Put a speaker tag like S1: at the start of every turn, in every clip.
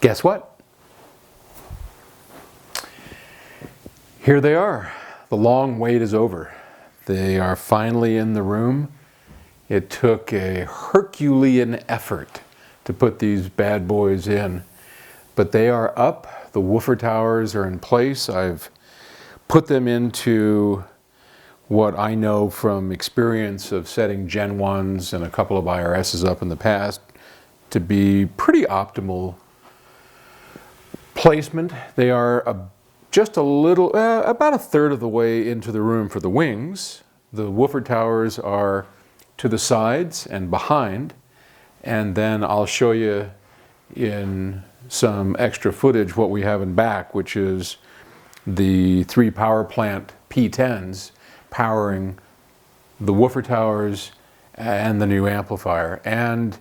S1: guess what? Here they are. The long wait is over. They are finally in the room. It took a Herculean effort to put these bad boys in, but they are up. The woofer towers are in place. I've put them into what I know from experience of setting Gen 1s and a couple of IRSs up in the past to be pretty optimal placement. They are just a little, about a third of the way into the room for the wings. The woofer towers are to the sides and behind, and then I'll show you in some extra footage what we have in back, which is the 3 power plant P10s powering the woofer towers and the new amplifier. And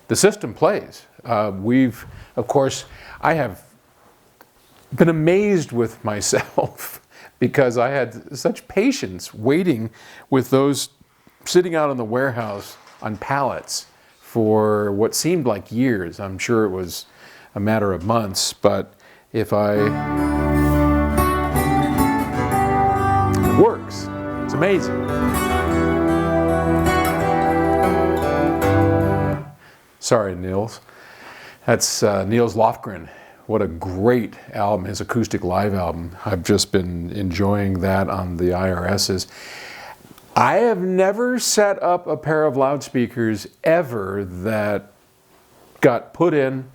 S1: the system plays. Of course, I have been amazed with myself because I had such patience waiting with those sitting out in the warehouse on pallets for what seemed like years. I'm sure it was a matter of months, but it works. It's amazing. Sorry, Niels. That's Niels Lofgren. What a great album, his acoustic live album. I've just been enjoying that on the IRSs. I have never set up a pair of loudspeakers ever that got put in.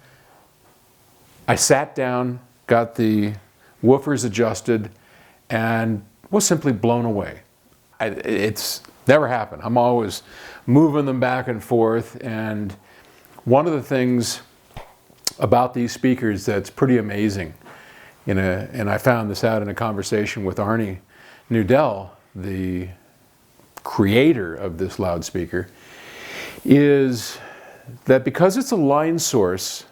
S1: I sat down, got the woofers adjusted, and was simply blown away. It's never happened. I'm always moving them back and forth, and one of the things about these speakers that's pretty amazing, and I found this out in a conversation with Arnie Nudell, the creator of this loudspeaker, is that because it's a line source,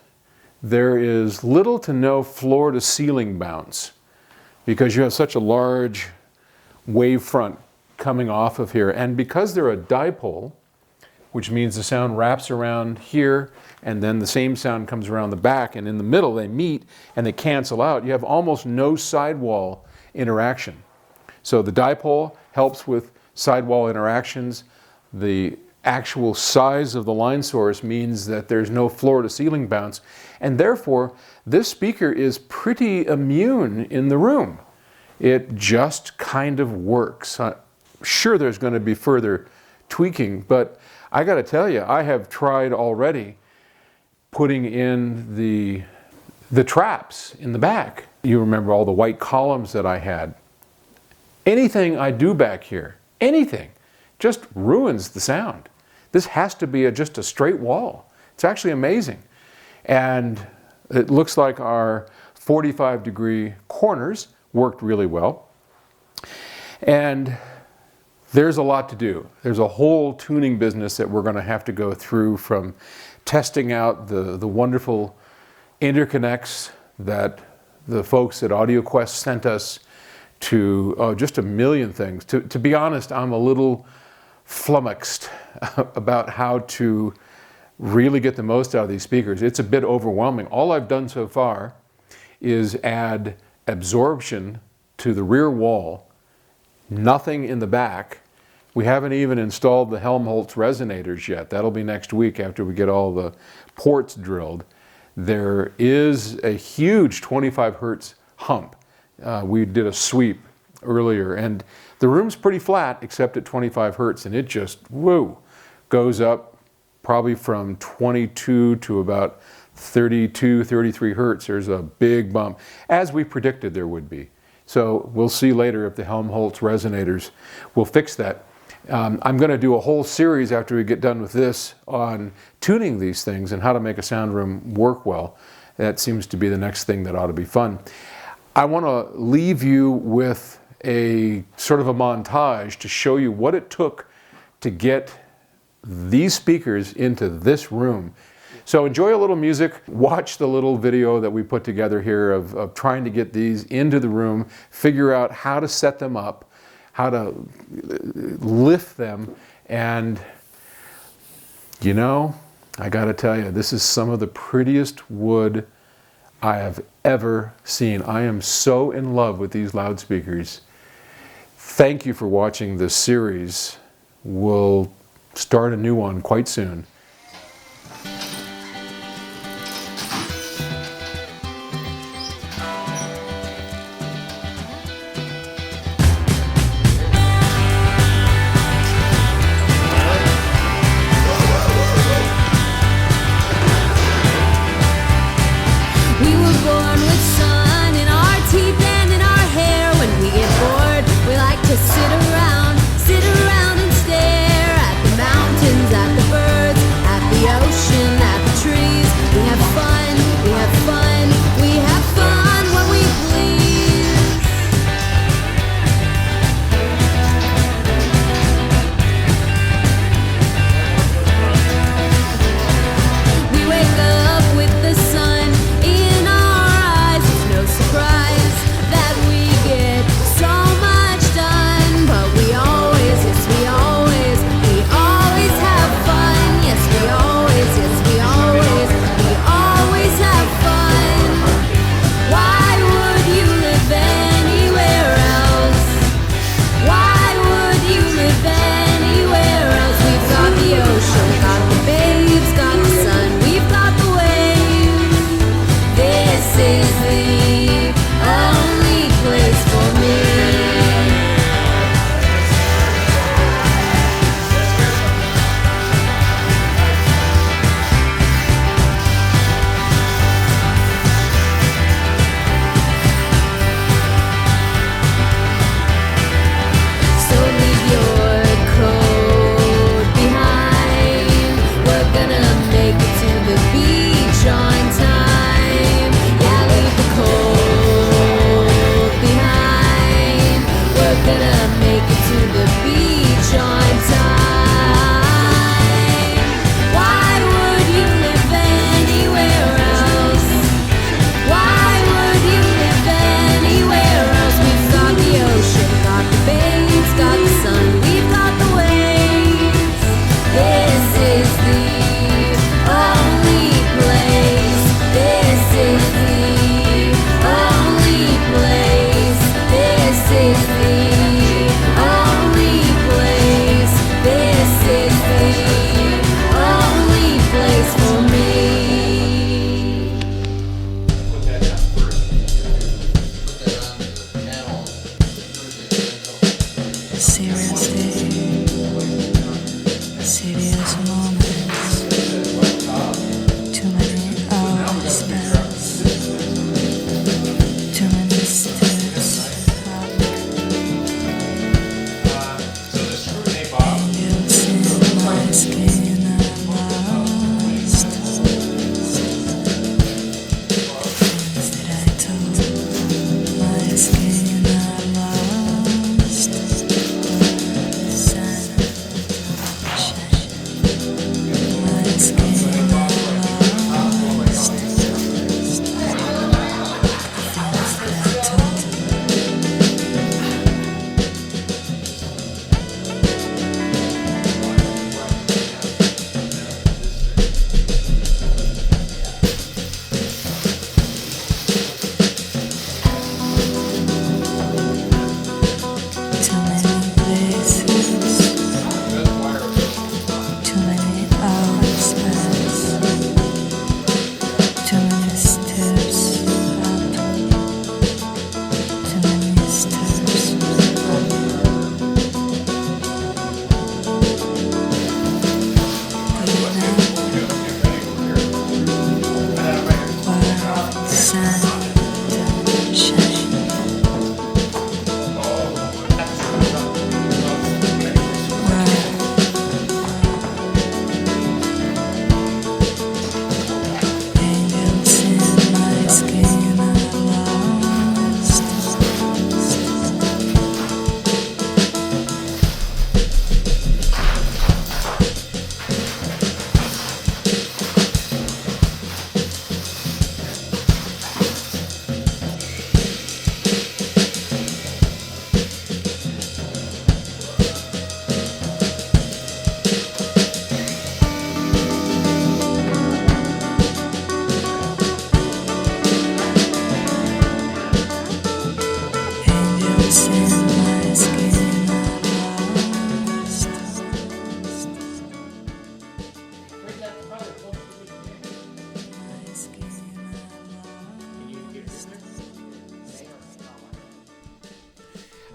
S1: there is little to no floor to ceiling bounce because you have such a large wave front coming off of here, and because they're a dipole, which means the sound wraps around here and then the same sound comes around the back, and in the middle they meet and they cancel out. You have almost no sidewall interaction. So the dipole helps with sidewall interactions. The actual size of the line source means that there's no floor to ceiling bounce, and therefore this speaker is pretty immune in the room. It just kind of works. I'm sure there's going to be further tweaking, but I got to tell you, I have tried already putting in the traps in the back. You remember all the white columns that I had. Anything I do back here, anything, just ruins the sound. This has to be just a straight wall. It's actually amazing. And it looks like our 45-degree corners worked really well. And there's a lot to do. There's a whole tuning business that we're going to have to go through, from testing out the wonderful interconnects that the folks at AudioQuest sent us, to just a million things. To be honest, I'm a little flummoxed about how to really get the most out of these speakers. It's a bit overwhelming. All I've done so far is add absorption to the rear wall, nothing in the back. We haven't even installed the Helmholtz resonators yet. That'll be next week after we get all the ports drilled. There is a huge 25 hertz hump. We did a sweep earlier, and the room's pretty flat except at 25 hertz, and it just, whoa, goes up probably from 22 to about 32, 33 hertz. There's a big bump, as we predicted there would be. So we'll see later if the Helmholtz resonators will fix that. I'm going to do a whole series after we get done with this on tuning these things and how to make a sound room work well. That seems to be the next thing that ought to be fun. I want to leave you with a sort of a montage to show you what it took to get these speakers into this room. So enjoy a little music, watch the little video that we put together here of trying to get these into the room, figure out how to set them up, how to lift them, and you know, I gotta tell you, this is some of the prettiest wood I have ever seen. I am so in love with these loudspeakers. Thank you for watching this series. We'll start a new one quite soon.
S2: We were born with sun in our teeth and in our hair. When we get bored, we like to sit around and stare at the mountains, at the birds,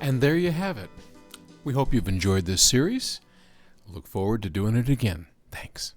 S1: And there you have it. We hope you've enjoyed this series. Look forward to doing it again. Thanks.